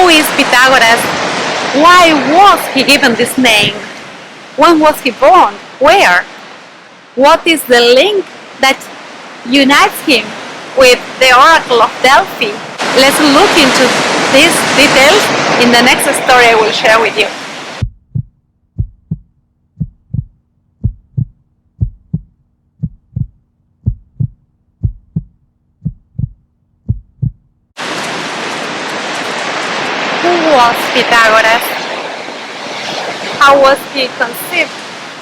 Who is Pythagoras? Why was he given this name? When was he born? Where? What is the link that unites him with the Oracle of Delphi? Let's look into these details in the next story I will share with you. Who was Pythagoras? How was he conceived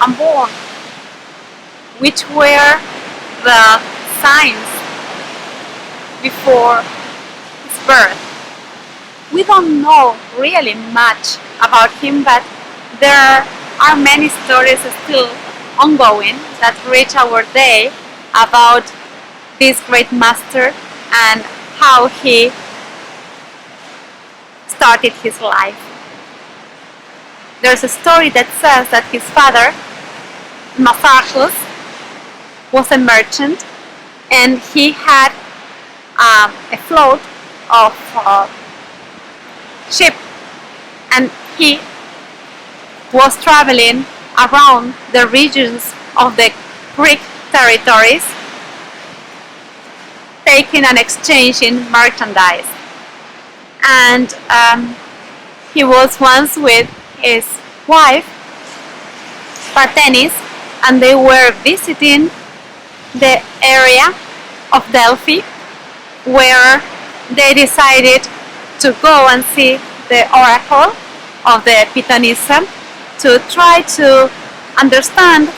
and born? Which were the signs before his birth? We don't know really much about him, but there are many stories still ongoing that reach our day about this great master and how he started his life. There's a story that says that his father, Mnesarchus, was a merchant, and he had a float of ship, and he was traveling around the regions of the Greek territories, taking and exchanging merchandise. And he was once with his wife, Parthenis, and they were visiting the area of Delphi, where they decided to go and see the oracle of the Pythonissa to try to understand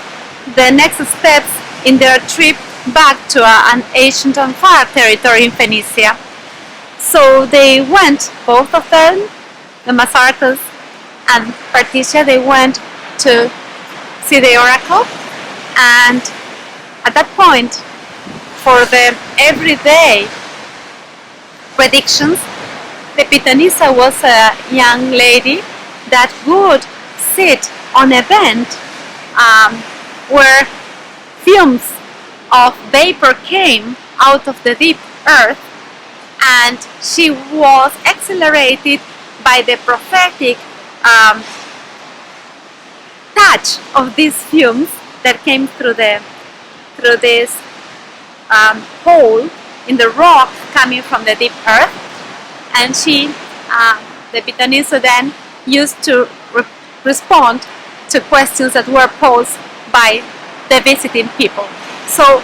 the next steps in their trip back to an ancient and far territory in Phoenicia. So they went, both of them, the Mnesarchus and Particia, they went to see the oracle, and at that point, for the everyday predictions, the Pythonissa was a young lady that would sit on a bench where fumes of vapor came out of the deep earth, and she was accelerated by the prophetic touch of these fumes that came through this hole in the rock coming from the deep earth. And she, the Pythonissa, then used to respond to questions that were posed by the visiting people. So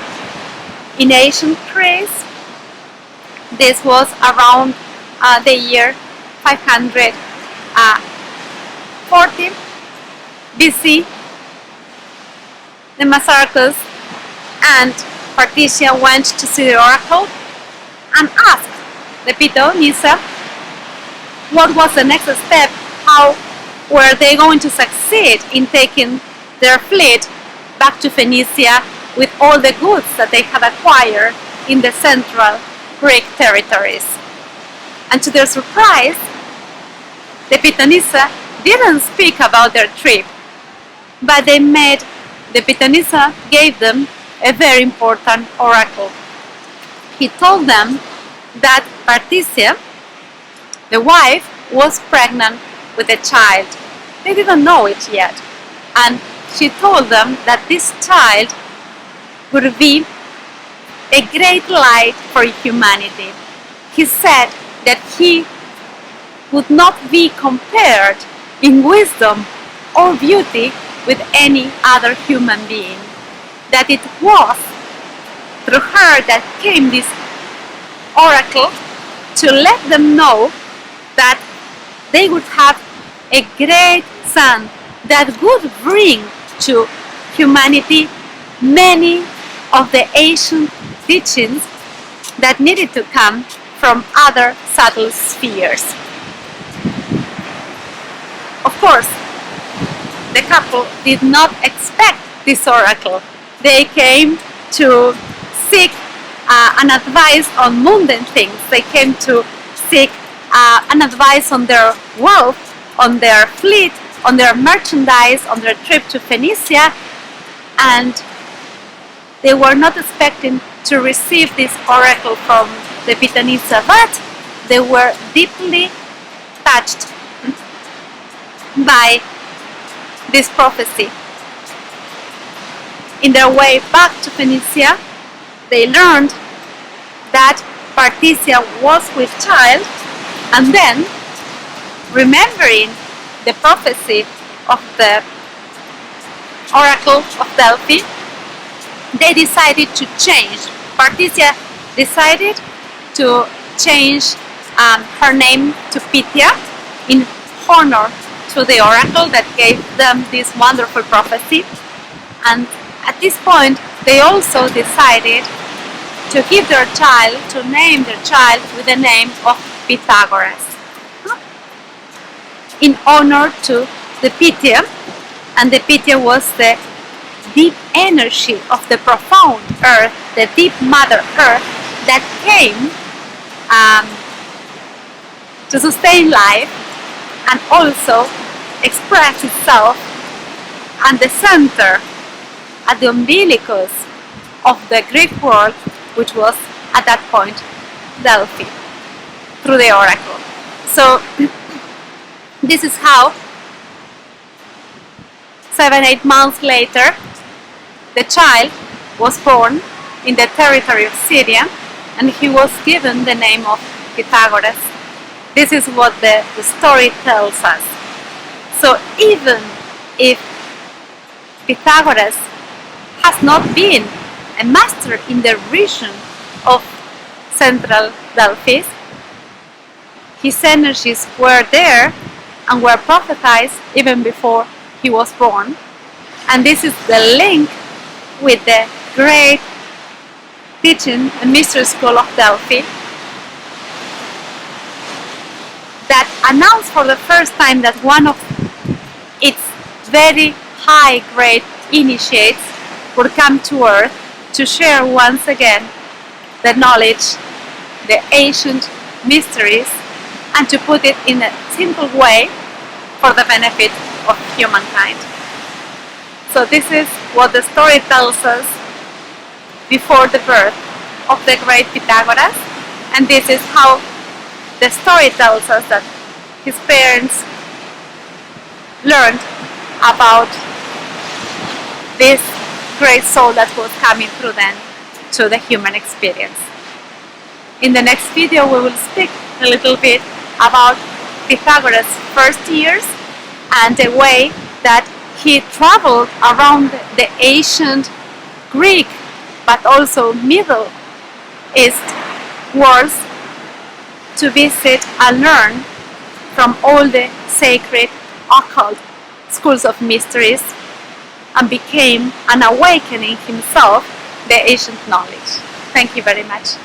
in ancient Greece, this was around the year 540 BC. The Mnesarchus and Particia went to see the oracle and asked the Pythonissa what was the next step, how were they going to succeed in taking their fleet back to Phoenicia with all the goods that they had acquired in the central Greek territories. And to their surprise, the Pythonissa didn't speak about their trip, but the Pythonissa gave them a very important oracle. He told them that Particia, the wife, was pregnant with a child. They didn't know it yet, and she told them that this child would be a great light for humanity. He said that he would not be compared in wisdom or beauty with any other human being, that it was through her that came this oracle to let them know that they would have a great son that would bring to humanity many of the ancient teachings that needed to come from other subtle spheres. Of course, the couple did not expect this oracle. They came to seek an advice on mundane things. They came to seek an advice on their wealth, on their fleet, on their merchandise, on their trip to Phoenicia, and they were not expecting to receive this oracle from the Pythonissa, but they were deeply touched by this prophecy. In their way back to Phoenicia, they learned that Particia was with child, and then, remembering the prophecy of the Oracle of Delphi, they decided to change. Particia decided to change her name to Pythia in honor to the oracle that gave them this wonderful prophecy. And at this point, they also decided to give their child, to name their child with the name of Pythagoras, in honor to the Pythia. And the Pythia was the deep energy of the profound earth, the deep mother earth that came to sustain life and also express itself at the center, at the umbilicus of the Greek world, which was at that point Delphi, through the oracle. So this is how 7-8 months later the child was born in the territory of Syria, and he was given the name of Pythagoras. This is what the story tells us. So even if Pythagoras has not been a master in the region of central Delphi, his energies were there and were prophesied even before he was born. And this is the link with the great teaching and mystery school of Delphi that announced for the first time that one of its very high grade initiates would come to earth to share once again the knowledge, the ancient mysteries, and to put it in a simple way for the benefit of humankind. So this is what the story tells us before the birth of the great Pythagoras, and this is how the story tells us that his parents learned about this great soul that was coming through them to the human experience. In the next video we will speak a little bit about Pythagoras' first years and the way that he traveled around the ancient Greek but also Middle East worlds to visit and learn from all the sacred occult schools of mysteries, and became an awakening himself the ancient knowledge. Thank you very much.